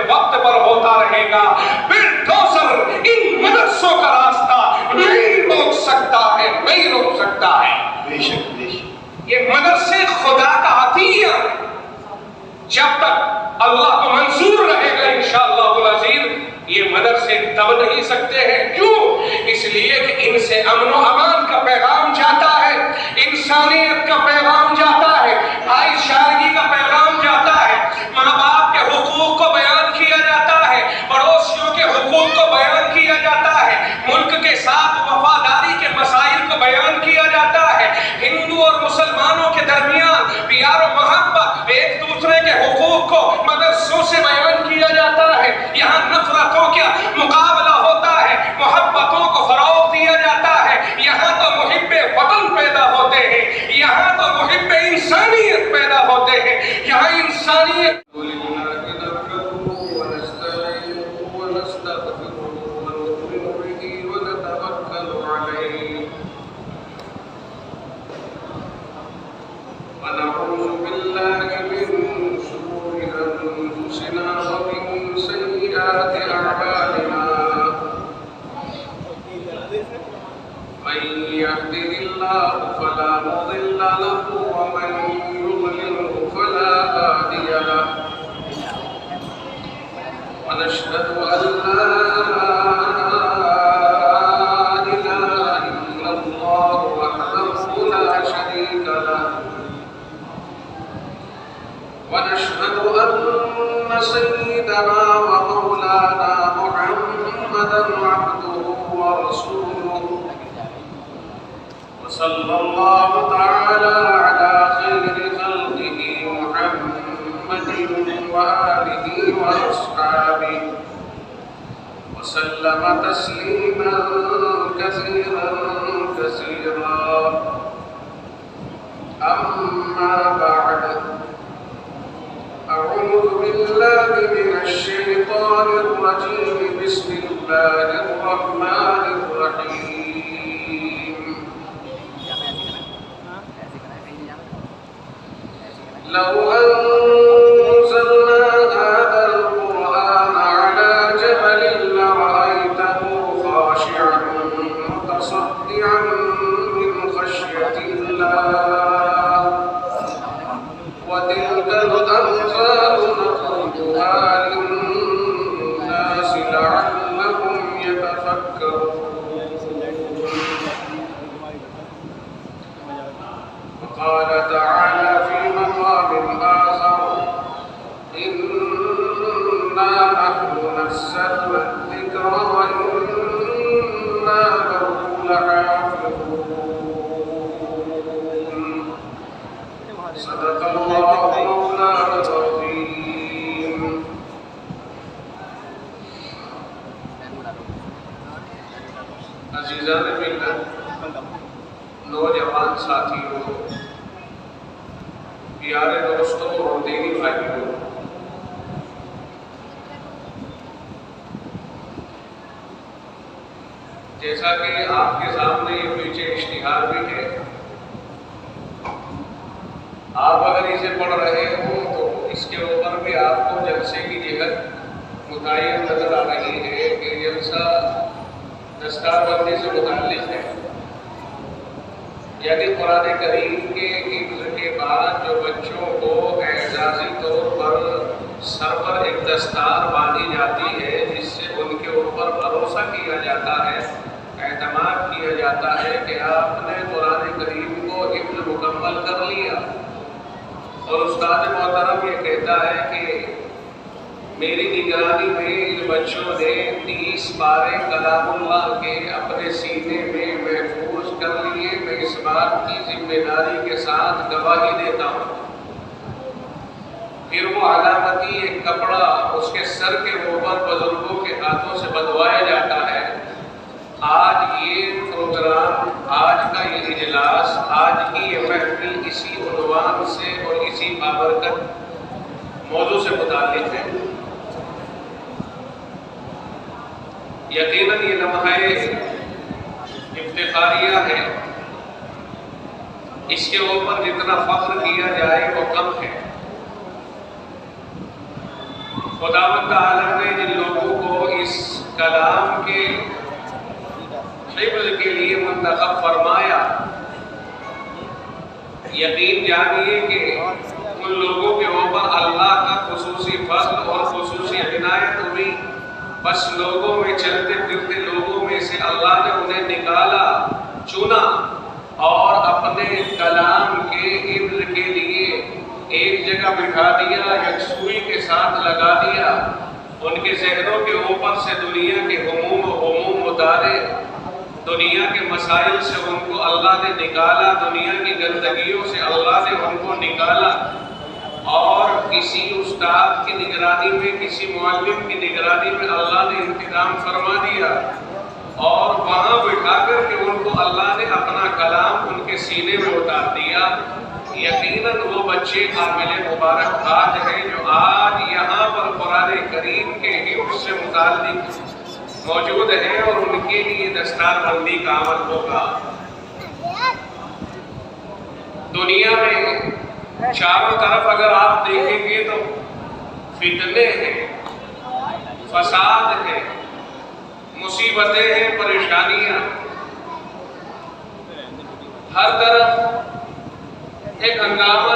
وقت پر ہوتا رہے گا۔ بلڈوزر ان مدرسوں کا راستہ نہیں روک سکتا ہے، نہیں روک سکتا ہے۔ بے شک بے شک۔ یہ مدرسے خدا کا عطیہ جب تک اللہ کو منظور رہے گا انشاءاللہ العزیز یہ مدرسے دب نہیں سکتے ہیں۔ کیوں؟ اس لیے کہ ان سے امن و امان کا پیغام جاتا ہے، انسانیت کا پیغام جاتا ہے، بھائی چارگی کا پیغام جاتا ہے، ماں باپ کے حقوق کو بیان کیا جاتا ہے، پڑوسیوں کے حقوق کو بیان کیا جاتا ہے، ملک کے ساتھ وفاداری کے مسائل کو بیان کیا جاتا ہے، ہندو اور مسلمانوں کے درمیان پیار و محبت، ایک دوسرے کے حقوق کو مدرسوں سے بیان کیا جاتا ہے۔ یہاں نفرتوں کا مقابلہ ہوتا ہے، محبتوں کو فروغ دیا جاتا ہے۔ یہاں تو محب وطن پیدا ہوتے ہیں، یہاں تو محب انسانیت پیدا ہوتے ہیں، یہاں انسانیت صلی اللہ تعالی علی خیر خلقہ محمد وآلہ وأصحابہ وسلم تسلیما کثیرا کثیرا۔ اما بعد اعوذ باللہ من الشیطان الرجیم بسم اللہ الرحمن الرحیم۔ لو أنزلنا هذا القرآن على جبل لرأيته خاشعا متصدعا من خشية الله وتلك الأمثال نضربها للناس لعلهم يتفكرون۔ وقال تعالى في مقام آخر إنا نحن نزلنا الذكر وإنا له لحافظون۔ صدق الله مولانا العظيم۔ عزیزان ملت، نوجوان ساتھیوں، پیارے دوستوں اور دینی بھائیوں، جیسا کہ آپ کے سامنے یہ پیچھے اشتہار بھی ہے، آپ اگر اسے پڑھ رہے ہوں تو اس کے اوپر بھی آپ کو جلسے کی جہت متعین نظر آ رہی ہے کہ جلسہ دستار بندی سے متعلق ہے، یعنی قرآن کریم کے حفظ کے بعد جو بچوں کو اعزازی طور پر سر پر ایک دستار باندھی جاتی ہے جس سے ان کے اوپر بھروسہ کیا جاتا ہے، اعتماد کیا جاتا ہے کہ آپ نے قرآن کریم کو حفظ مکمل کر لیا، اور استاد محترم یہ کہتا ہے کہ میری نگرانی میں ان بچوں نے 30 پارے کلام اللہ کے اپنے سینے میں محفوظ کر لیے، میں اس بات کی ذمہ داری کے ساتھ گواہی دیتا ہوں۔ پھر وہ علامتی ایک کپڑا اس کے سر کے اوپر بزرگوں کے ہاتھوں سے بدوایا جاتا ہے۔ آج یہ پروگرام، آج کا یہ اجلاس، آج کی یہ محفل اسی عنوان سے اور اسی بابرکت موضوع سے متعلق ہے۔ یقیناً یہ لمحہ افتخاریہ ہے، اس کے اوپر جتنا فخر کیا جائے وہ کم ہے۔ خداوند عالم نے جن لوگوں کو اس کلام کے حفظ کے لیے منتخب فرمایا، یقین جانیے کہ ان لوگوں کے اوپر اللہ کا خصوصی فضل اور خصوصی عنایت ہوئی۔ بس لوگوں میں چلتے پھرتے لوگوں میں سے اللہ نے انہیں نکالا، چنا اور اپنے کلام کے حفظ کے لیے ایک جگہ بٹھا دیا، یکسوئی کے ساتھ لگا دیا۔ ان کے ذہنوں کے اوپر سے دنیا کے ہموم اتارے، دنیا کے مسائل سے ان کو اللہ نے نکالا، دنیا کی گندگیوں سے اللہ نے ان کو نکالا، اور کسی استاد کی نگرانی میں، کسی معلم کی نگرانی میں اللہ نے انتظام فرما دیا، اور وہاں بٹھا کر کے ان کو اللہ نے اپنا کلام ان کے سینے میں اتار دیا۔ یقیناً وہ بچے قابل مبارک بات ہیں جو آج یہاں پر قرآن کریم کے حفظ سے متعلق موجود ہیں، اور ان کے لیے دستار بندی کا عمل ہوگا۔ دنیا میں چاروں طرف اگر آپ دیکھیں گے تو فتنے ہیں، فساد ہے، مصیبتیں ہیں، پریشانیاں، ہر طرف ایک ہنگامہ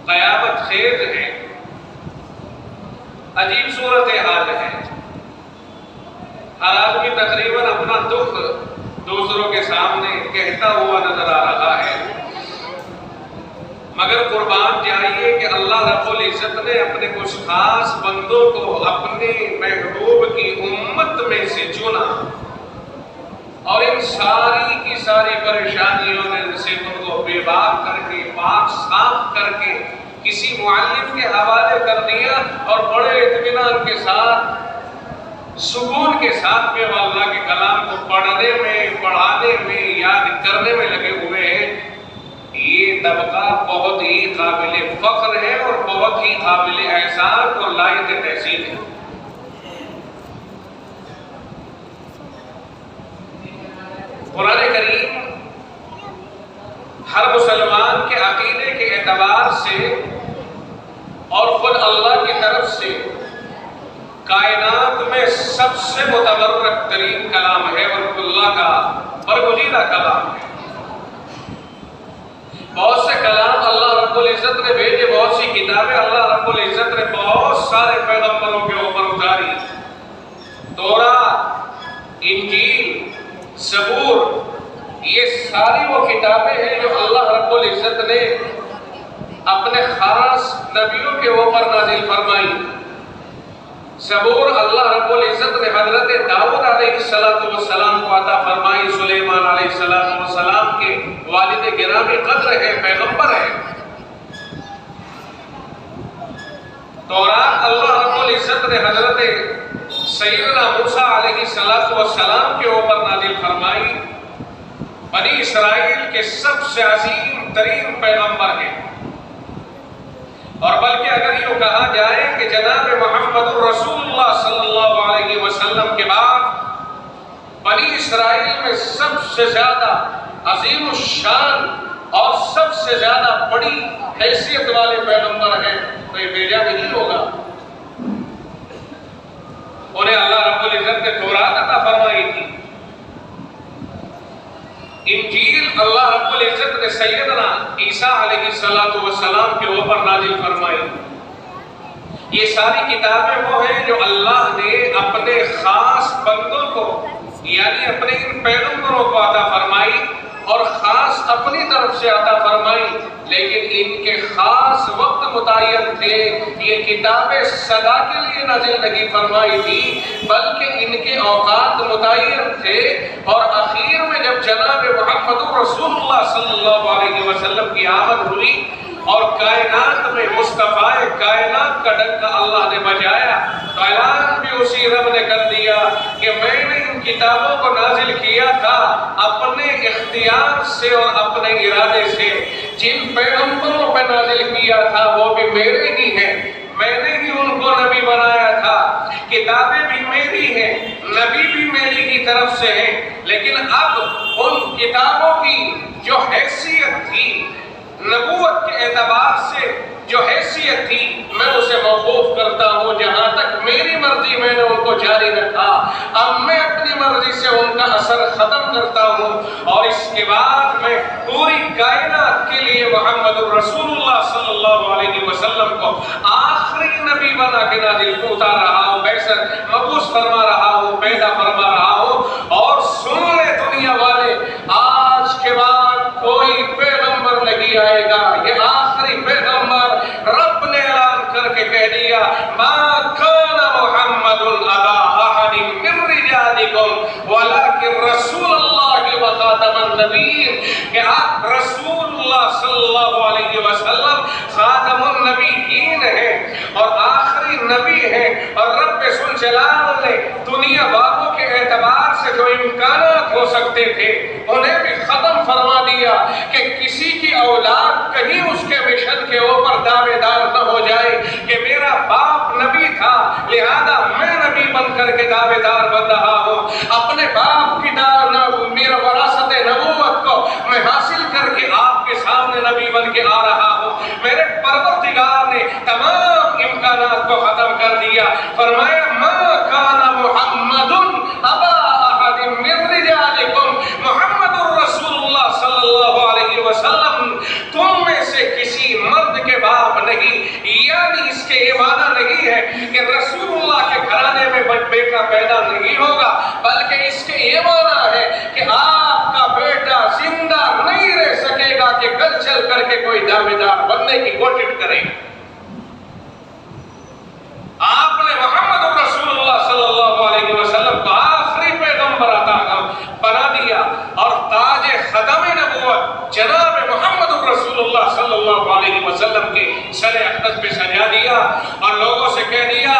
قیامت خیز ہے، عجیب صورتحال ہے۔ ہر آدمی تقریباً اپنا دکھ دوسروں کے سامنے کہتا ہوا نظر آ رہا ہے، مگر قربان جائیے کہ اللہ رب العزت نے اپنے کچھ خاص بندوں کو اپنے محبوب کی امت میں سے چنا، اور ان ساری کی ساری پریشانیوں نے سے ان کو بے باک کر کے، پاک صاف کر کے کسی معلم کے حوالے کر دیا، اور بڑے اطمینان کے ساتھ، سکون کے ساتھ میں وہ اللہ کے کلام کو پڑھنے میں، پڑھانے میں، یاد کرنے میں لگے ہوئے ہیں۔ یہ طبقہ بہت ہی قابل فخر ہے اور بہت ہی قابل احسان اور لائق تحسین ہے۔ قرآن کریم ہر مسلمان کے عقیدے کے اعتبار سے اور خود اللہ کی طرف سے کائنات میں سب سے متبرک ترین کلام ہے، اور اللہ کا برگزیدہ کلام ہے۔ بہت سے کلام اللہ رب العزت نے بھیجے، بہت سی کتابیں اللہ رب العزت نے بہت سارے پیغمبروں کے اوپر اتاری، تورات، انجیل، زبور، یہ ساری وہ کتابیں ہیں جو اللہ رب العزت نے اپنے خاص نبیوں کے اوپر نازل فرمائی۔ زبور اللہ رب العزت نے حضرت داؤد علیہ السلام کو عطا فرمائی، سلیمان علیہ السلام کے والد گرامی قدر ہے، پیغمبر ہے۔ تورات اللہ رب العزت نے حضرت سیدنا موسیٰ علیہ السلام کے اوپر نازل فرمائی، بنی اسرائیل کے سب سے عظیم ترین پیغمبر ہیں۔ اور بلکہ اگر یوں کہا جائے کہ جناب محمد رسول اللہ صلی اللہ علیہ وسلم کے بعد بنی اسرائیل میں سب سے زیادہ عظیم الشان اور سب سے زیادہ بڑی حیثیت والے پیغمبر ہیں تو یہ بھیجا نہیں ہوگا۔ انہیں اللہ رب العزت نے تورات عطا فرمائی تھی، انجیل اللہ رب العزت نے سیدنا عیسیٰ علیہ السلام کے اوپر نازل فرمائی۔ یہ ساری کتابیں وہ ہیں جو اللہ نے اپنے خاص بندوں کو، یعنی اپنے ان پیغمبروں کو عطا فرمائی، اور خاص اپنی طرف سے عطا فرمائی، لیکن ان کے خاص وقت متعین تھے۔ یہ کتابیں سدا کے لیے نازل نہیں فرمائی تھی، بلکہ ان کے اوقات متعین تھے، اور اخیر میں جب جناب محمد رسول اللہ صلی اللہ علیہ وسلم کی آمد ہوئی اور کائنات میں مصطفیٰ کائنات کا ڈنکا اللہ نے بجایا، تو اعلان بھی اسی رب نے کر دیا کہ میں نے ان کتابوں کو نازل کیا تھا اپنے اختیار سے اور اپنے ارادے سے۔ جن پیغمبروں پہ نازل کیا تھا وہ بھی میرے ہی ہیں، میں نے ہی ان کو نبی بنایا تھا، کتابیں بھی میری ہیں، نبی بھی میری کی طرف سے ہیں۔ لیکن اب ان کتابوں کی جو حیثیت تھی، نبوت کے اعتبار سے جو حیثیت تھی، میں اسے موقوف کرتا ہوں جہاں تک میری مرضی میں نے ان کو جاری رکھا، اب میں اپنی مرضی سے ان کا اثر ختم کرتا ہوں، اور اس کے بعد میں پوری کائنات کے لیے محمد الرسول اللہ صلی اللہ علیہ وسلم کو آخری نبی بنا کے نازل اتار رہا ہوں، بعثت مبعوث فرما رہا ہوں، پیدا فرما رہا ہوں۔ اور سن لے دنیا والے، آج کے بعد کوئی پیغمبر نہیں آئے گا، یہ آخری پیغمبر رب نے اعلان کر کے کہہ دیا، ما کان محمد ابا احد من رجالکم ولکن رسول اللہ و خاتم النبیین، کہ آپ رسول اللہ صلی اللہ علیہ وسلم خاتم النبیین ہیں اور آخری نبی ہیں، اور رب ذوالجلال نے دنیا والوں کے اعتبار سے جو امکانات ہو سکتے تھے انہیں بھی ختم فرما دیا کہ کسی کی اولاد کہیں اس کے مشن کے اوپر دعوے دار نہ ہو جائے کہ میرا باپ نبی تھا لہذا میں نبی بن کر کے دعوے دار بن رہا ہوں، اپنے باپ کی میرا وراثت نبوت کو میں حاصل کر کے آپ کے سامنے نبی بن کے آ رہا ہوں۔ میرے پروردگار نے تمام امکانات کو ختم کر دیا، فرمایا ما کان محمد ابا احد من رجالکم، محمد الرسول اللہ صلی اللہ علیہ وسلم تم میں سے کسی مرد کے باپ نہیں، یعنی اس کے یہ معنی نہیں ہے کہ رسول اللہ کے گھرانے میں بیٹا پیدا نہیں ہوگا، بلکہ اس کے یہ معنی ہے کہ آپ کا بیٹا زندہ نہیں رہ سکے گا کہ کل چل کر کے کوئی دعوے دار بننے کی کوشش کرے۔ آپ نے محمد رسول اللہ صلی اللہ علیہ وسلم کو آخری پیغمبر عطا بنا دیا اور تاج ختم نبوت جناب محمد رسول اللہ صلی اللہ علیہ وسلم کے سر اقدس پہ سجا دیا، اور لوگوں سے کہہ دیا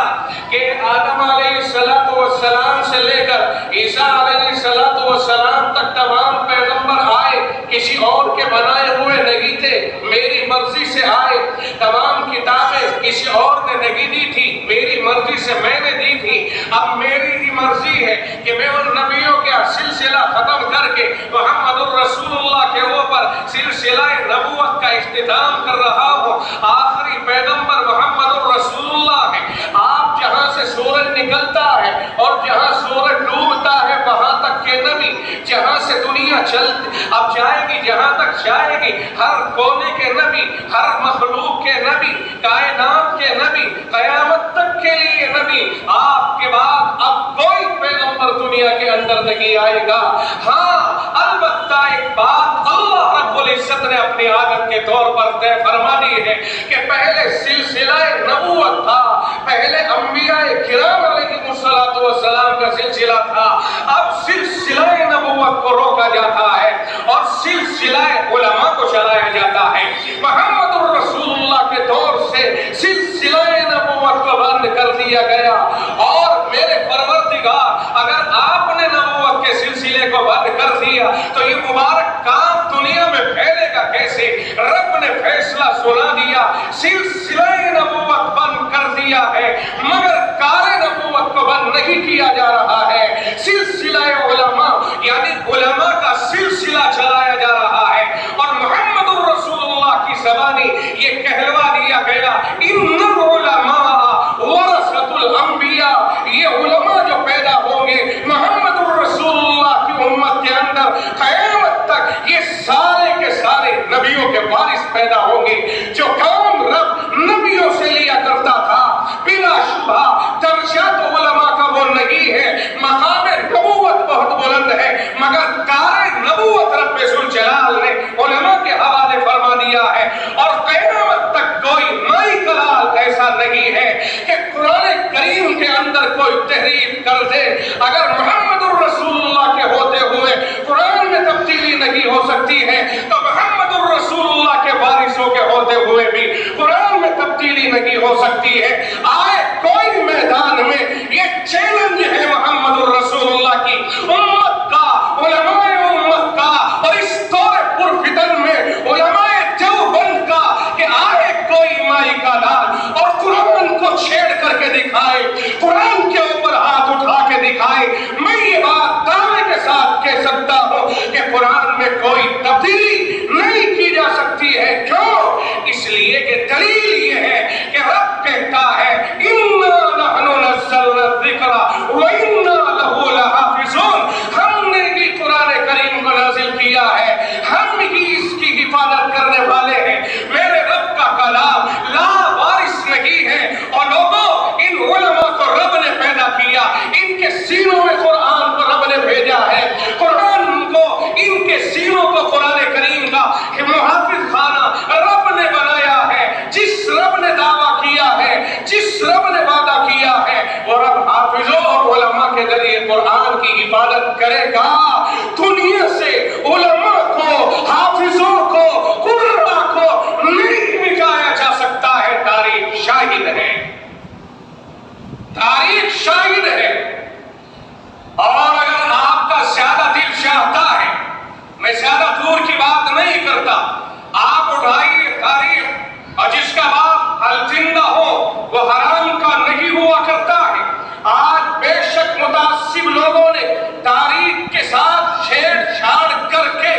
کہ آدم علیہ السلام سے لے کر عیسیٰ علیہ السلام تک تمام پیغمبر آئے، کسی اور کے بنائے ہوئے نہیں تھے، میری مرضی سے آئے، تمام کتابیں کسی اور نے نہیں دی تھی، میری مرضی سے میں نے دی تھی، اب میری ہی مرضی ہے کہ میں ان نبیوں کا سلسلہ ختم کر کے محمد الرسول اللہ کے اوپر سلسلہ نبوت کا اختتام کر رہا ہوں۔ آخری پیغمبر محمد الرسول اللہ ہے، آپ جہاں سے سورج نکلتا ہے اور جہاں سورج ڈوبتا ہے وہاں تک کے نبی، جہاں سے دنیا اب جائے گی جہاں تک جائے گی، ہر کونے کے نبی، ہر مخلوق کے نبی، کائنات کے نبی، قیامت تک کے لیے نبی، آپ کے بعد اب کوئی پیغمبر دنیا کے اندر نہیں آئے گا۔ ہاں البتہ ایک بات اللہ رب العزت نے اپنی عادت کے طور پر طے فرما دی ہے کہ پہلے سلسلہ نبوت تھا، پہلے انبیاء کرام علیہ السلام کا سلسلہ تھا، اب سلسلہ نبوت کو روکا جاتا ہے اور سلسلہ علماء کو چلایا جاتا ہے۔ محمد الرسول اللہ کے دور سے سلسلہ نبوت کو بند کر دیا گیا، اور میرے پروردگار اگر آپ نے نبوت کے سلسلے کو بند کر دیا تو یہ مبارک کام دنیا میں پھیلے گا کیسے؟ رب نے فیصلہ سنا دیا، سلسلہ نبوت بند کر دیا ہے، مگر کار نبوت کو بند نہیں کیا جا رہا ہے، سلسلہ علماء یعنی علماء کا سلسلہ چلایا جا رہا ہے، اور محمد الرسول اللہ کی زبانی یہ کہلوا دیا گیا، ان العلماء ورثۃ الانبیاء، یہ علماء جو پیدا ہوں گے محمد الرسول اللہ کی امت کے اندر قیامت تک، یہ سارے کے سارے نبیوں کے وارث پیدا ہوں گے۔ جو کام رب نبیوں سے لیا کرتا تھا بلا شبہ درجات علماء کا وہ نہیں ہے، مقام نبوت بہت بلند ہے، مگر کار نبوت رب ذوالجلال نے علماء کے حوالے فرما دیا ہے، اور قیامت تک کوئی مائی کلال ایسا نہیں ہے کہ قرآن کریم کے اندر کوئی تحریف کر دے۔ اگر محمد الرسول اللہ کے ہوتے ہوئے قرآن میں تبدیلی نہیں ہو سکتی ہے تو محمد الرسول اللہ کے وارثوں کے ہوتے ہوئے بھی قرآن میں تبدیلی نہیں ہو سکتی ہے۔ آئے کوئی میدان میں یہ چیلنج ہے محمد الرسول اللہ کی امت کا، علماء امت کا، اور اس دور پرفتن میں علماء دیوبند کا، کہ آئے کوئی مائی کا لال اور قرآن کو چھیڑ کر کے دکھائے، قرآن کے اوپر ہاتھ اٹھا کے دکھائے۔ میں یہ بات دعوے کے ساتھ کہہ سکتا ہوں کہ قرآن میں کوئی تبدیلی نہیں کی جا سکتی ہے۔ کیوں؟ اس لیے کہ دلیل یہ ہے کہ رب کے کرے گا دنیا سے علماء کو، حافظوں کو، قرآن کو نہیں مٹایا جا سکتا ہے۔ تاریخ شاہد ہے، تاریخ شاہد ہے۔ اور اگر آپ کا زیادہ دل چاہتا ہے، میں زیادہ دور کی بات نہیں کرتا، آپ اٹھائیے تاریخ، اور جس کا باپ الزندہ ہو وہ حرام کا نہیں ہوا کرتا ہے۔ آج بے شک متعصب لوگوں نے تاریخ کے ساتھ چھیڑ چھاڑ کر کے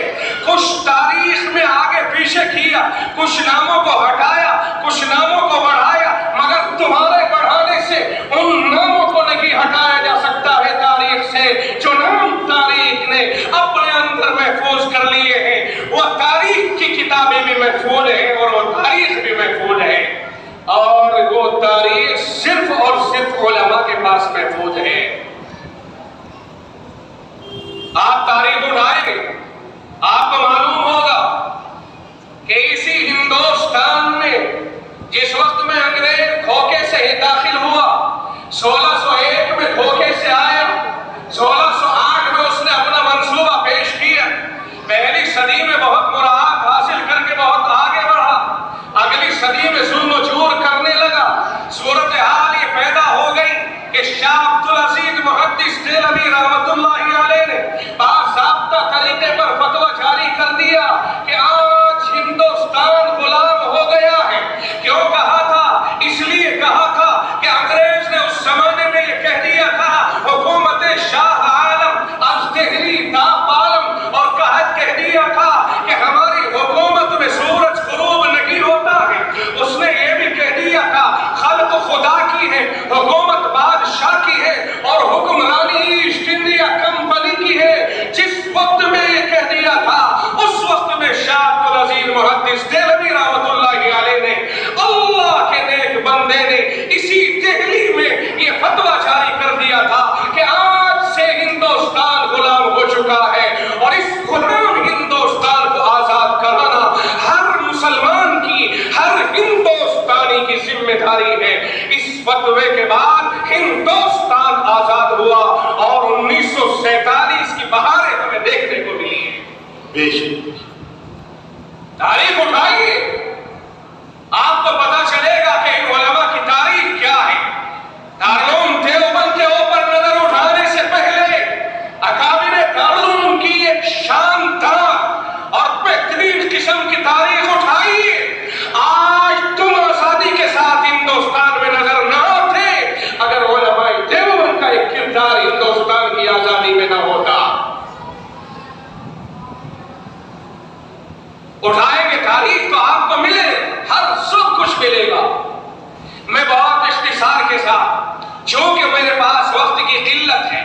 کچھ تاریخ میں آگے پیچھے کیا، کچھ ناموں کو ہٹایا، کچھ ناموں کو بڑھایا، مگر تمہارے بڑھانے سے ان ناموں کو نہیں ہٹایا جا سکتا ہے تاریخ سے۔ جو نام تاریخ نے اپنے اندر محفوظ کر لیے ہیں وہ تاریخ کی کتابیں بھی محفوظ ہیں اور وہ تاریخ بھی محفوظ ہے، اور وہ تاریخ صرف اور صرف علماء کے پاس محفوظ ہے۔ آپ تاریخ اٹھائیں گے، آپ کو معلوم ہوگا کہ اسی ہندوستان میں جس وقت میں انگریز دھوکے سے ہی داخل ہوا، 1601 میں دھوکے سے آیا، 1608 میں اس نے اپنا منصوبہ پیش کیا، پہلی صدی میں بہت مراعات حاصل کر کے بہت آگے بڑھا، اگلی صدی میں ظلم و جور کرنے لگا۔ صورتحال یہ پیدا ہو گئی کہ شاہ عبدالعزیز محدث دہلوی رحمۃ اللہ علیہ نے باضابطہ طریقے پر فتویٰ جاری کر دیا کہ آج ہندوستان غلام ہو گیا ہے۔ کیوں کہا تھا؟ اس لیے کہا تھا کہ انگریز نے اس زمانے میں یہ کہہ دیا تھا، حکومت شاہ عالم از دہلی تا عالم، اور کہہ دیا تھا کہ ہماری حکومت میں سورج غروب نہیں ہوتا ہے۔ اس نے یہ بھی کہہ دیا تھا خلق خدا کی ہے، حکومت بادشاہ کی ہے، اور حکمرانی ایسٹ انڈیا کمپنی کی ہے۔ جس وقت میں یہ کہہ دیا تھا اس وقت میں شاہ عبدالعزیز محدث دہلوی رحمۃ اللہ علیہ نے، اللہ کے نیک بندے نے، اسی دہلی میں یہ فتویٰ جاری کر دیا تھا کہ آج سے ہندوستان غلام ہو چکا ہے، اور اس غلام ہندوستان کو آزاد کرانا ہر مسلمان کی، ہر ہندوستانی کی ذمہ داری ہے۔ اس فتوے کے بعد ہندوستان آزاد ہوا اور 1947 کی بہاریں ہمیں دیکھنے کو ملی ہیں۔ بے شک تاریخ اٹھائیے، آپ کو پتا چلے گا کہ ان علماء کی تاریخ کیا ہے۔ دارالعلوم دیوبند کے اوپر نظر اٹھانے سے پہلے اکابر دارالعلوم کی ایک شاندار اور بہترین قسم کی تاریخ اٹھائیے۔ آج تم آزادی کے ساتھ ہندوستان میں نظر نہ آتے اگر علماء دیوبند کا ایک کردار ہندوستان کی آزادی میں نہ ہوتا۔ اٹھائیں گے تاریخ تو آپ کو ملے، ہر سب کچھ ملے گا۔ میں بہت اختصار کے ساتھ، چونکہ میرے پاس وقت کی قلت ہے،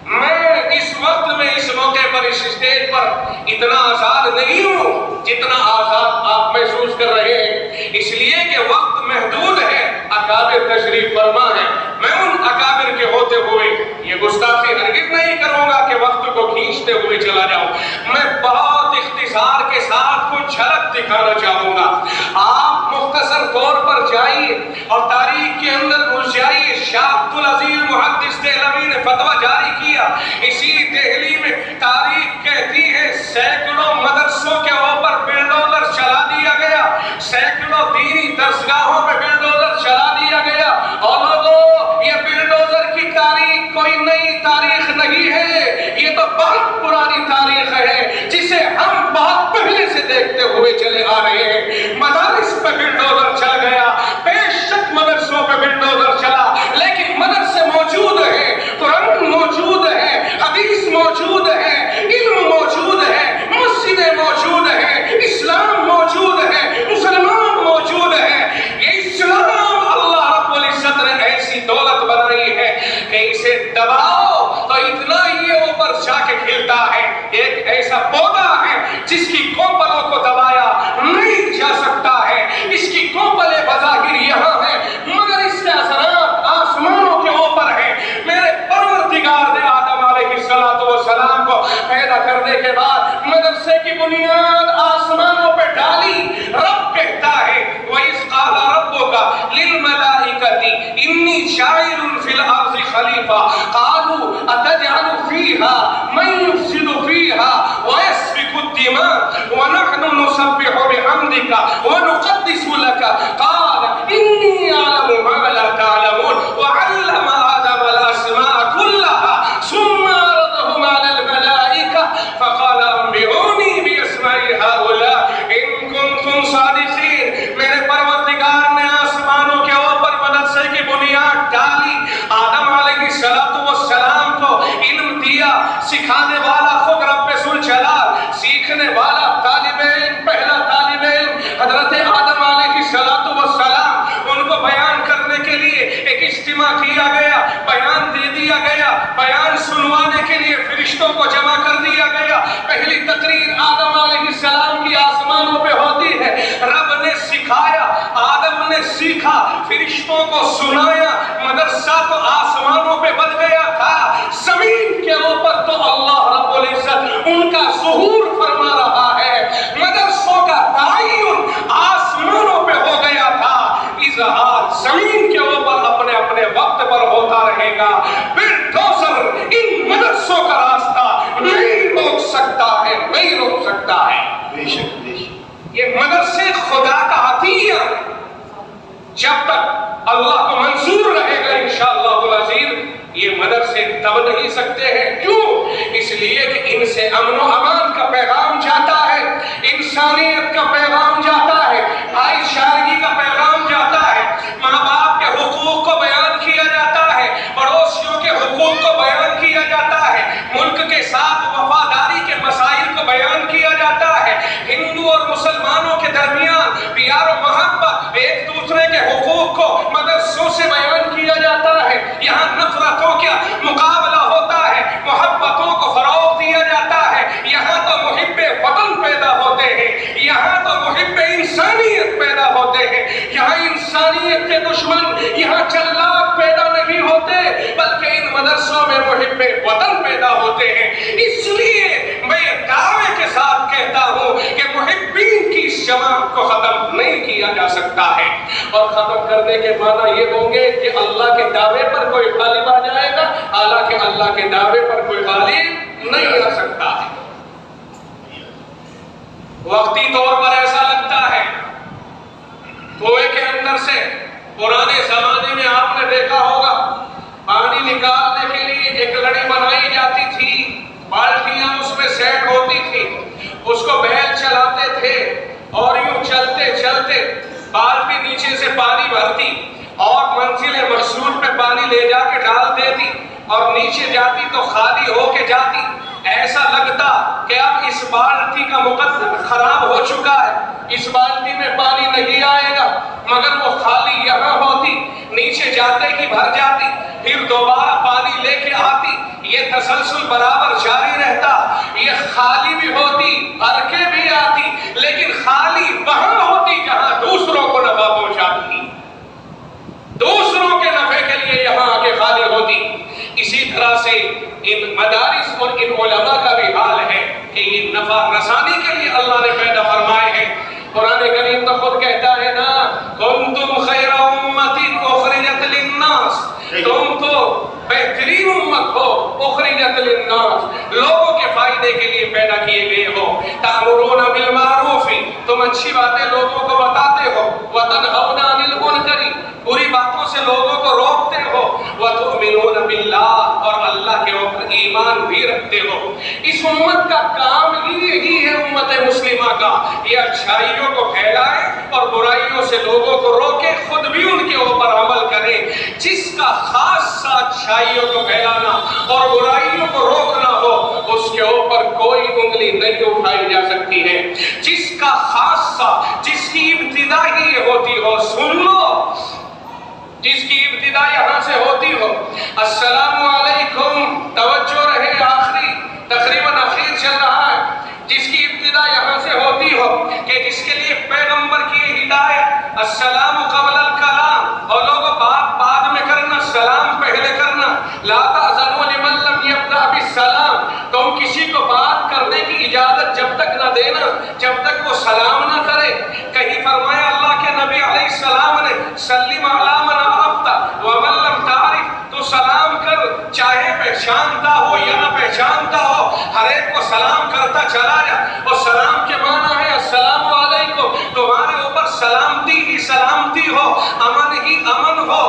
میں اس وقت میں اس موقع پر اس اسٹیج پر اتنا آزاد نہیں ہوں جتنا آزاد آپ محسوس کر رہے ہیں، اس لیے کہ وقت محدود ہے، اکابر تشریف فرما ہے۔ میں ان اکابر کے ہوتے ہوئے یہ گستاخی ہرگز نہیں کروں گا کہ وقت کو کھینچتے ہوئے چلا جاؤں۔ میں بہت اختصار کے ساتھ کچھ جھلک دکھانا چاہوں گا۔ آپ مختصر طور پر جائیے اور تاریخ کے اندر گھس جائیے۔ شاہ عبدالعزیز محدث دہلوی نے فتویٰ جاری کیا، اسی دہلی میں تاریخ کہتی ہے سینکڑوں مدرسوں کے اوپر بلڈوزر چلا دیا گیا، سینکڑوں دینی درسگاہوں پہ بلڈوزر چلا دیا گیا۔ اور لوگوں، یہ بلڈوزر کی تاریخ کوئی نئی تاریخ نہیں ہے، یہ تو بہت پرانی تاریخ ہے جسے ہم بہت پہلے سے دیکھتے ہوئے چلے آ رہے ہیں۔ مدارس پہ بلڈوزر چل گیا، بے شک مدرسوں پہ بلڈوزر چلا، لیکن مدرسے موجود ہیں، قرآن موجود ہے، حدیث موجود ہے، علم موجود ہے، مسجدیں موجود ہیں، اسلام موجود ہے، مسلمان موجود ہیں۔ یہ اسلام اللہ رب العزت نے ایسی دولت بنائی ہے کہ اسے دباؤ تو اتنا یہ اوپر جا کے کھلتا ہے۔ ایک ایسا پودا ہے جس کی کوپلوں کو دبایا نہیں جا سکتا ہے، اس کی کوپلیں بظاہر یہاں ہیں مگر اس کے اثرات آسمانوں کے اوپر ہیں۔ میرے پروردگار نے آدم علیہ السلام کو پیدا کرنے کے بعد مدرسے کی بنیاد آسمانوں پہ ڈالی۔ رب کہتا ہے وَإِذْ قَالَ رَبُّكَ لِلْمَلَائِكَةِ إِنِّي جَاعِلٌ فِي الْأَرْضِ خَلِيفَةً قَالُوا أَتَجْعَلُ فِيهَا فيها من يفسد فيها ويسفك الدماء ونحن نسبح بحمدك ونقدس لك قال إني أعلم ما لا تعلمون وعلم آدم الأسماء كلها ثم عرضهم على الملائكة فقال أنبئوني بأسماء هؤلاء إن كنتم صادقين. میرے پروردگار نے آسمانوں کے اوپر مدرسے کی بنیاد ڈالی، آدم علیہ السلام کو علم دیا، سکھانے والا خود رب ذوالجلال، سیکھنے والا طالب علم، پہلا طالب علم حضرت آدم علیہ السلام، ان کو بیان کرنے کے لیے ایک اجتماع کیا گیا، بیان دے دیا گیا، بیان سنوانے کے لیے فرشتوں کو جمع کر دیا گیا. پہلی تقریر آدم علیہ السلام کی آسمانوں پہ ہوتی ہے، رب نے سکھایا، آدم نے سیکھا، فرشتوں کو سنایا، مدرسہ تو آسمانوں پہ بن گیا تھا، زمین کے اوپر تو اللہ رب العزت ان کا ظہور فرما رہا ہے. مدرسوں کا تعین آسمانوں پہ ہو گیا تھا، اظہار زمین کے اوپر اپنے اپنے وقت پر ہوتا رہے گا. پھر دوسر ان مدرسوں کا راستہ نہیں روک سکتا ہے، نہیں روک سکتا ہے. بے شک بے شک. یہ مدرسے خدا کا عطیہ جب تک اللہ کو منظور رہے گا انشاءاللہ العزیز یہ مدرسے دب نہیں سکتے ہیں. کیوں؟ اس لیے کہ ان سے امن و امان کا پیغام جاتا ہے، انسانیت کا پیغام جاتا ہے، بھائی چارگی کا پیغام جاتا ہے، ماں باپ کے حقوق کو بیان کیا جاتا ہے، پڑوسیوں کے حقوق کو بیان کیا جاتا ہے، ملک کے ساتھ وفاداری کے مسائل کو بیان کیا جاتا ہے، ہندو اور مسلمانوں کے درمیان پیار و محبت، ایک دوسرے کے حقوق کو مدرسوں سے بیان کیا جاتا ہے. یہاں نفرتوں کا مقابلہ ہوتا ہے، محبتوں کو فروغ دیا جاتا ہے. یہاں تو محب وطن پیدا ہوتے ہیں، یہاں تو محب انسانیت پیدا ہوتے ہیں. یہاں انسانیت کے دشمن، یہاں جلاد پیدا نہیں ہوتے، بلکہ ان مدرسوں میں محب وطن پیدا ہوتے ہیں. اس لیے میں دعوے کے ساتھ کہتا ہوں کہ محبین کی اس جماعت کو ختم نہیں کیا جا سکتا ہے. اور ختم کرنے کے معنی یہ ہوں گے کہ اللہ کے دعوے پر کوئی غالب آ جائے گا، حالانکہ اللہ کے دعوے پر کوئی غالب نہیں آ سکتا ہے. وقتی طور پر ایسا لگتا ہے کنویں کے اندر سے پرانے زمانے میں آپ نے دیکھا ہوگا پانی نکالنے کے لیے ایک لڑی بنائی جاتی تھی، بالٹیاں اس میں سیٹ ہوتی تھی، اس کو بیل چلاتے تھے اور یوں چلتے چلتے بالٹی نیچے سے پانی بھرتی اور منزل مقصود پہ پانی لے جا کے ڈال دیتی اور نیچے جاتی تو خالی ہو کے جاتی. ایسا لگتا کہ اب اس بالٹی کا مقدر خراب ہو چکا ہے، اس بالٹی میں پانی نہیں آئے گا، مگر وہ خالی یہاں ہوتی، نیچے جاتے ہی بھر جاتی، پھر دوبارہ پانی لے کے آتی. یہ تسلسل برابر جاری رہتا، یہ خالی بھی ہوتی، بھر کے بھی آتی، لیکن خالی وہاں ہوتی جہاں دوسروں کو نفع پہنچاتی، دوسروں کے نفع کے لیے یہاں آ کے خالی ہوتی. اسی طرح سے ان مدارس اور ان علماء کا بھی حال ہے کہ یہ نفع رسانی کے لیے اللہ نے پیدا فرمائے ہیں. قرآن کریم تو خود کہتا ہے نا کنتم خیر امت اخرجت للناس، تم تو بہترین امت ہو، اخرجت للناس، لوگوں کے فائدے کے لیے پیدا کیے گئے ہو. تأمرون بالمعروف، تم اچھی باتیں لوگوں کو بتاتے ہو، وتنہون عن المنکر، بری باتوں سے لوگوں کو روکتے ہو، وتؤمنون باللہ، اور اللہ کے اوپر ایمان بھی رکھتے ہو. اس امت کا کام ہی یہی ہے، امت مسلمہ کا، یہ اچھائیوں کو پھیلائے اور برائیوں سے لوگوں کو روکے، خود بھی ان کے اوپر عمل کرے. جس کا خاصہ اچھائیوں کو پھیلانا اور برائیوں کو روکنا ہو، اس کے اوپر کوئی انگلی نہیں اٹھائی جا سکتی ہے. جس کا خاصہ، جس کی ابتدا ہی یہ ہوتی ہو، سن لو، جس کی ابتدا یہاں سے ہوتی ہو، السلام علیکم، توجہ رہے، آخری تقریباً اخیر چل رہا ہے، جس کی ابتدا یہاں سے ہوتی ہو کہ جس کے لیے پیغمبر کی ہدایت السلام قبل الکلام، اور لوگوں بات بعد میں کرنا، سلام پہلے کرنا. لا تأذنوا لمن لم يبدأ بالسلام، تم کسی کو بات کرنے کی اجازت جب تک نہ دینا جب تک وہ سلام نہ کرے. کہیں فرمایا اللہ کے نبی علیہ السلام نے سلم علی من عرفت ومن لم تعرف، تو سلام کر اندر چاہے پہچانتا ہو یا نہ پہچانتا ہو ہر ایک کو سلام کرتا چلا جا، اور سلام کے معنی ہے السلام علیکم، تمہارے اوپر سلامتی ہی سلامتی ہو، امن ہی امن ہو،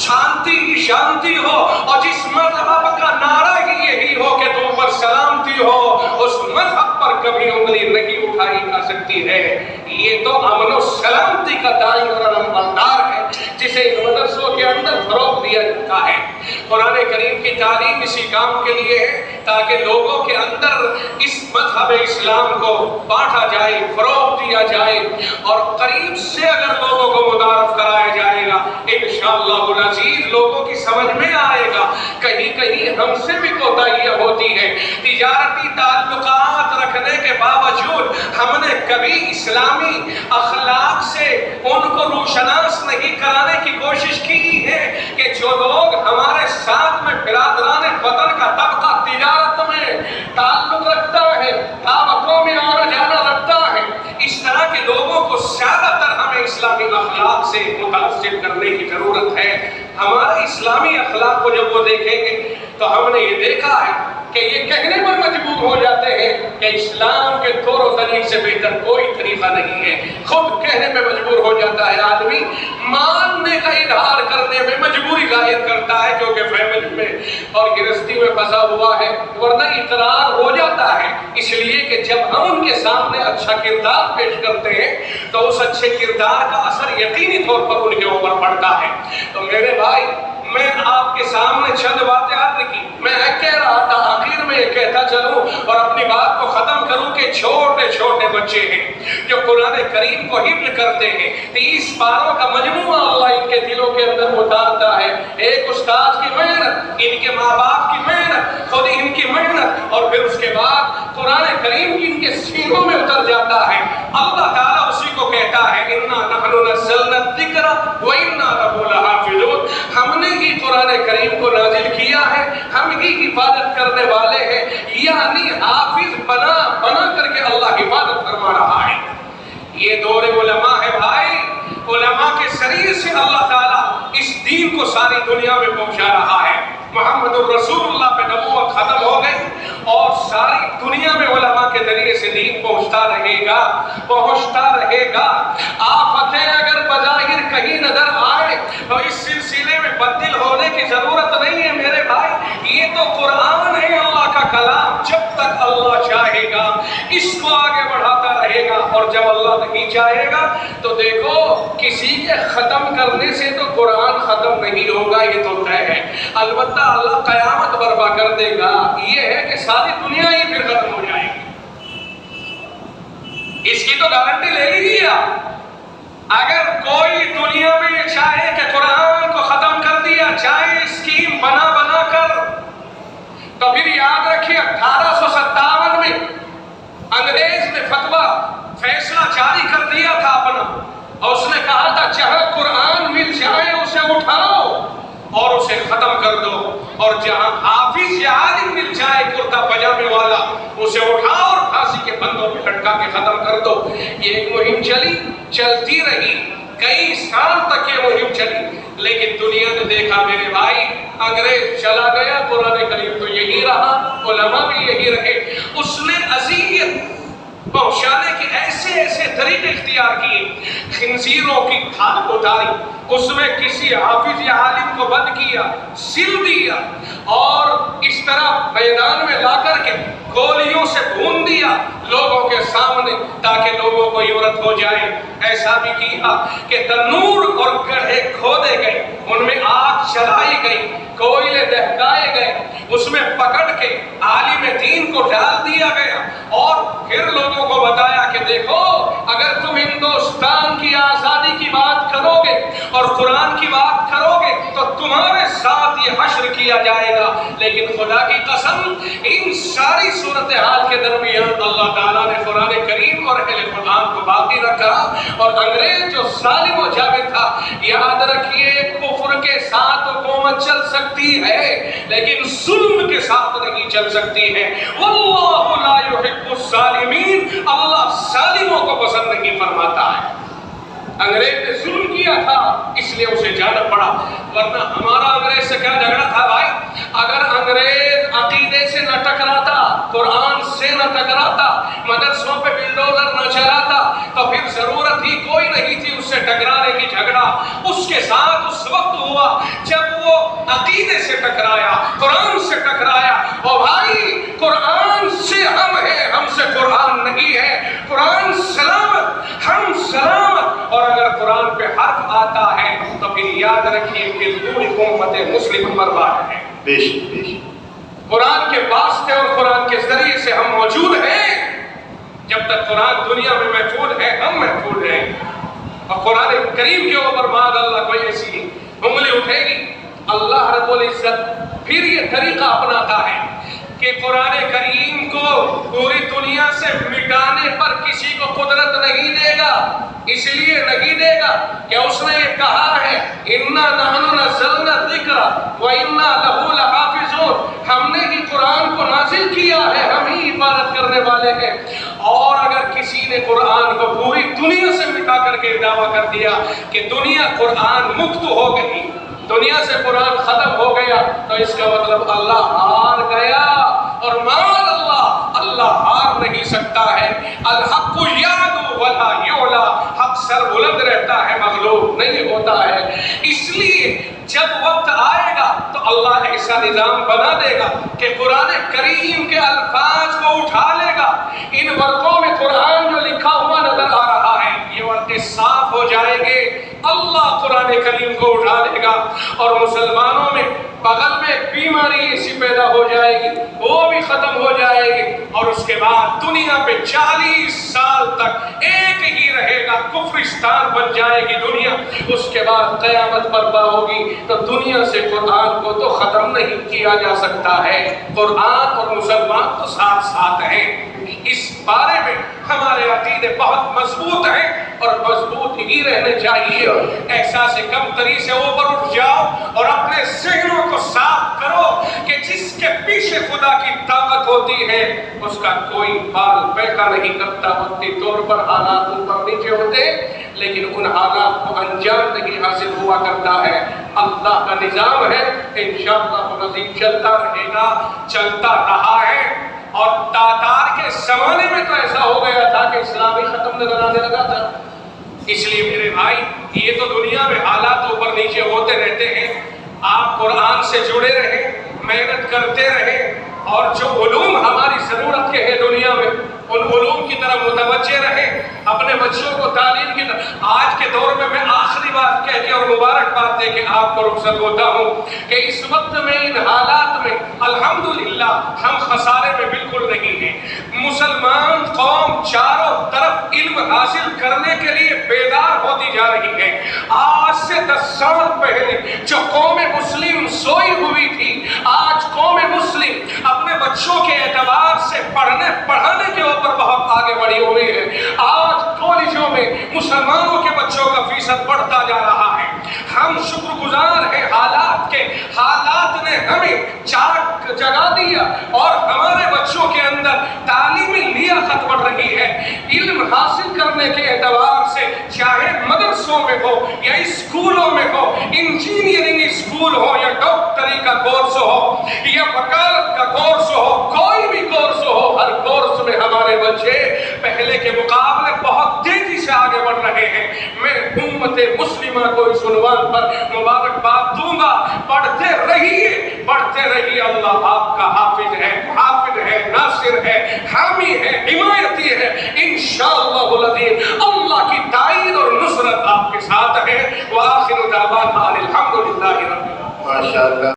شانتی ہی شانتی ہو، اور جس مذہب کا نعرہ ہی یہی ہو کہ تم پر سلامتی ہو، اس مذہب پر کبھی انگلی نہیں اٹھائی جا سکتی ہے۔ یہ تو امن و سلامتی کا دائیں اور علمبردار ہے جسے ان مدرسوں کے اندر فروغ دیا جاتا ہے۔ قرآن کریم کی تعلیم اسی کام کے لیے ہے تاکہ لوگوں کے اندر اس مذہب اسلام کو بانٹا جائے، فروغ دیا جائے، اور قریب سے اگر لوگوں کو متعارف کرایا جائے گا انشاءاللہ العزیز لوگوں کی سمجھ میں آئے گا۔ کہیں کہیں ہم سے بھی کوتاہیاں ہوتی ہیں، تجارتی تعلقات رکھنے کے باوجود ہم نے کبھی اسلامی اخلاق سے ان کو روشناس نہیں کرانے کی کوشش کی ہے کہ جو لوگ ہمارے ساتھ میں برادران وطن کا طبقہ تجارت میں تعلق رکھتا ہے، دعوتوں میں آنا جانا رکھتا ہے، اس طرح کے لوگوں کو زیادہ تر ہمیں اسلامی اخلاق سے متاثر کرنے کی ضرورت ہے۔ ہمارے اسلامی اخلاق کو جب وہ دیکھیں گے تو ہم نے یہ دیکھا ہے کہ یہ کہنے پر مجبور ہو جاتے ہیں کہ اسلام کے طور و طریق سے بہتر کوئی طریقہ نہیں ہے۔ خود کہنے پہ مجبور ہو جاتا ہے آدمی، ماننے کا اظہار کرنے میں مجبوری ظاہر کرتا ہے کیونکہ فیملی میں اور گرہستی میں پھنسا ہوا ہے، ورنہ اقرار ہو جاتا ہے۔ اس لیے کہ جب ہم ان کے سامنے اچھا کردار پیش کرتے ہیں تو اس اچھے کردار کا اثر یقینی طور پر ان کے اوپر پڑتا ہے۔ تو میرے بھائی، میں آپ کے سامنے چند باتیں عرض کی، میں کہہ رہا تھا آخر میں یہ کہتا چلوں اور اپنی بات کو ختم کروں کہ چھوٹے چھوٹے بچے ہیں جو قرآن کریم کو حفظ کرتے ہیں، 30 پاروں کا مجموعہ اللہ ان کے دلوں کے اندر اتارتا ہے۔ ایک استاد کی محنت، ان کے ماں باپ کی محنت، خود ان کی محنت، اور پھر اس کے بعد قرآن کریم کی ان کے سینوں میں اتر جاتا ہے۔ اللہ تعالیٰ اسی کو کہتا ہے اِنَّا نَحْنُ نَزَّلْنَا الذِّكْرَ وَإِنَّا لَهُ لَحَافِظُونَ، ہم نے ہی قرآن کریم کو نازل کیا ہے، ہم ہی حفاظت کرنے والے ہیں، یعنی حافظ بنا بنا کر کے اللہ حفاظت فرما رہا ہے۔ یہ دور علماء ہے بھائی، علماء کے ذریعے سے اللہ تعالیٰ اس دین کو ساری دنیا میں پہنچا رہا ہے۔ محمد الرسول اللہ پہ نبوت ختم ہو گئی اور ساری دنیا میں علماء کے ذریعے سے دین پہنچتا رہے گا، پہنچتا رہے گا۔ آفتیں اگر بظاہر کہیں نظر آئے تو اس سلسلے میں بدل ہونے کی ضرورت نہیں ہے میرے بھائی، یہ تو قرآن ہے اللہ کا کلام، جب تک اللہ چاہے گا اس کو آگے بڑھاتا رہے گا، اور جب اللہ نہیں چاہے گا تو دیکھو کسی کے ختم کرنے سے تو قرآن ختم نہیں ہوگا، یہ تو طے ہے۔ البتہ اللہ قیامت برپا کر دے گا، یہ ہے کہ ساری دنیا ہی پھر ختم ہو جائے گی، اس کی تو گارنٹی لے لیجیے آپ۔ اگر کوئی دنیا میں یہ چاہے کہ قرآن کو ختم کر دیا جائے اسکیم بنا بنا کر، تو پھر یاد رکھیے 1857 میں انگریز نے فتویٰ فیصلہ جاری کر دیا تھا اپنا، اور اس نے کہا تھا جہاں قرآن مل جائے اسے اٹھاؤ اور اسے ختم کر دو، اور جہاں حافظ یا عالم مل جائے کرتا پجامے والا اسے اٹھاؤ اور پھانسی کے پھندوں پہ لٹکا کے ختم کر دو۔ یہ ایک مہم چلی، چلتی رہی، کئی سال تک یہ مہم چلی، لیکن دنیا نے دیکھا میرے بھائی انگریز چلا گیا، قرآن کریم تو یہی رہا، علماء بھی یہی رہے۔ اس نے اذیت پہنچانے کے ایسے ایسے طریقے اختیار کیے، خنزیروں کی کھال اتاری، اس میں کسی حافظ یا عالم کو بند کیا، سل دیا، اور اس طرح میدان میں لا کر کے گولیوں سے بھون دیا لوگوں کے سامنے تاکہ لوگوں کو عبرت ہو جائے۔ ایسا بھی کیا کہ تنور اور گڑھے کھودے گئے، ان میں آگ جلائی گئی، کوئلے دہکائے گئے، اس میں پکڑ کے عالم دین کو ڈال دیا گیا، اور پھر لوگوں کو بتایا کہ دیکھو اگر تم ہندوستان کی آزادی کی بات کرو گے اور قرآن کی بات کرو گے تو تمہارے ساتھ یہ حشر کیا جائے گا۔ لیکن خدا کی قسم ان ساری صورتحال کے درمیان اللہ تعالیٰ نے قرآن کریم اور اہل قرآن کو باقی رکھا، اور انگریز جو ظالم و جابر تھا، یاد رکھیے کفر کے ساتھ حکومت چل سکتی ہے لیکن ظلم کے ساتھ نہیں چل سکتی ہے۔ واللہ لا يحب الظالمین، اللہ ظالموں کو پسند نہیں فرماتا ہے۔ انگریز نے ظلم کیا تھا اس لیے اسے جانا پڑا، ورنہ ہمارا انگریز سے کیا جھگڑا تھا بھائی؟ اگر مدرسوں پہ بلڈوزر نہ چلاتا تو پھر ضرورت ہی کوئی نہیں تھی اس سے ٹکرانے کی. جھگڑا اس کے ساتھ اس وقت ہوا جب وہ عقیدے سے ٹکرایا, قرآن سے ٹکرایا. او بھائی, قرآن سے ہم ہیں, ہم سے قرآن نہیں ہے. قرآن سلامت, ہم سلامت. اور اگر قرآن پہ حرف آتا ہے تو پھر یاد رکھیے کہ پوری امت مسلم برباد ہے. بے شک بے شک. قرآن کے واسطے اور قرآن کے ذریعے سے ہم موجود ہیں. جب تک قرآن دنیا میں محفوظ ہے ہم محفوظ ہیں. اور قرآن کریم کے اوپر بعد اللہ کوئی ایسی انگلی اٹھے گی. اللہ رب العزت پھر یہ طریقہ اپناتا ہے کہ قرآن کریم کو پوری دنیا سے مٹانے پر کسی کو قدرت نہیں دے گا. اس لیے نہیں دے گا کہ اس نے یہ کہا ہے اِنَّا نَحْنُ نَزَّلْنَا الذِّكْرَ وَإِنَّا لَهُ لَحَافِظُونَ. ہم نے ہی قرآن کو نازل کیا ہے, ہم ہی حفاظت کرنے والے ہیں. اور اگر کسی نے قرآن کو پوری دنیا سے مٹا کر کے دعویٰ کر دیا کہ دنیا قرآن مکت ہو گئی, دنیا سے قرآن ختم ہو گیا, تو اس کا مطلب اللہ ہار گیا. اور مان اللہ ہار نہیں سکتا ہے. الحق یعلو ولا یعلی, حق سر بلند رہتا ہے, مغلوب نہیں ہوتا ہے. اس لیے جب وقت آئے گا تو اللہ ایسا نظام بنا دے گا کہ قرآن کریم کے الفاظ کو اٹھا لے گا. ان ورقوں میں قرآن جو لکھا ہوا نظر آ رہا ہے یہ ورقے صاف ہو جائیں گے. اللہ قرآن کریم کو اٹھا لے گا اور مسلمانوں میں بغل میں بیماری ایسی پیدا ہو جائے گی, وہ بھی ختم ہو جائے گی. اور اس کے بعد دنیا پہ 40 سال تک ایک ہی رہے گا, کفرستان بن جائے گی دنیا. اس کے بعد قیامت برپا ہوگی. تو دنیا سے قرآن کو تو ختم نہیں کیا جا سکتا ہے. قرآن اور مسلمان تو ساتھ ساتھ ہیں. اس بارے میں ہمارے عقیدے بہت مضبوط ہیں اور مضبوط ہی رہنے چاہیے. احساس کمتری سے اوپر اٹھ جاؤ اور اپنے ذہنوں کو صاف کرو کہ جس کے پیچھے خدا کی طاقت ہوتی ہے اس کا کوئی بال بیکا نہیں کرتا. وقتی طور پر حالات اوپر نیچے ہوتے لیکن ان حالات کو انجام نہیں حاصل ہوا کرتا ہے. اللہ کا نظام ہے, انشاءاللہ العظیم چلتا رہے گا, چلتا رہا ہے. اور تاتار کے زمانے میں تو ایسا ہو گیا تھا کہ اسلام ہی ختم نظر آنے لگا تھا. اس لیے میرے بھائی, یہ تو دنیا میں حالات اوپر نیچے ہوتے رہتے ہیں. آپ قرآن سے جڑے رہیں, محنت کرتے رہیں, اور جو علوم ہماری ضرورت کے ہیں دنیا میں ان علوم کی طرف متوجہ رہیں. اپنے بچوں کو تعلیم کی طرف. آج کے دور میں آخری بات کہہ کے اور مبارکباد دے کے آپ کو رخصت ہوتا ہوں کہ اس وقت میں ان حالات میں الحمدللہ ہم خسارے میں بالکل نہیں ہیں. مسلمان قوم چاروں طرف علم حاصل کرنے کے لیے بیدار ہوتی جا رہی ہے. آج سے 10 سال پہلے جو قوم مسلم سوئی ہوئی تھی, آج قوم مسلم اپنے بچوں کے اعتبار سے پڑھانے کے اوپر بہت آگے بڑھی ہوئی ہے. آج کالجوں میں مسلمانوں کے بچوں کا فیصد بڑھتا جا رہا ہے. ہم شکر گزار ہیں حالات کے. حالات نے ہمیں چاک جگا دیا اور ہمارے بچوں کے اندر تعلیمی لیاقت بڑھ رہی ہے. علم حاصل کرنے کے اعتبار سے چاہے مدرسوں میں ہو یا اسکولوں میں ہو, انجینئرنگ اسکول ہو یا ڈاکٹری کا کورس ہو یا وکالت کا کورس ہو, کوئی بھی کورس ہو, ہر کورس میں ہمارے بچے پہلے کے مقابلے بہت تیزی سے آگے بڑھ رہے ہیں. میں امت مسلمہ کو اس عنوان پر مبارکباد دوں گا. پڑھتے رہیے, پڑھتے رہیے. اللہ آپ کا حافظ ہے, حافظ ہے, ناصر ہے, حامی ہے, حمایتی ہے. انشاءاللہ العظیم اللہ کی تائید اور نصرت آپ کے ساتھ ہے. وآخر دعوانا الحمدللہ رب العالمین. ماشاءاللہ.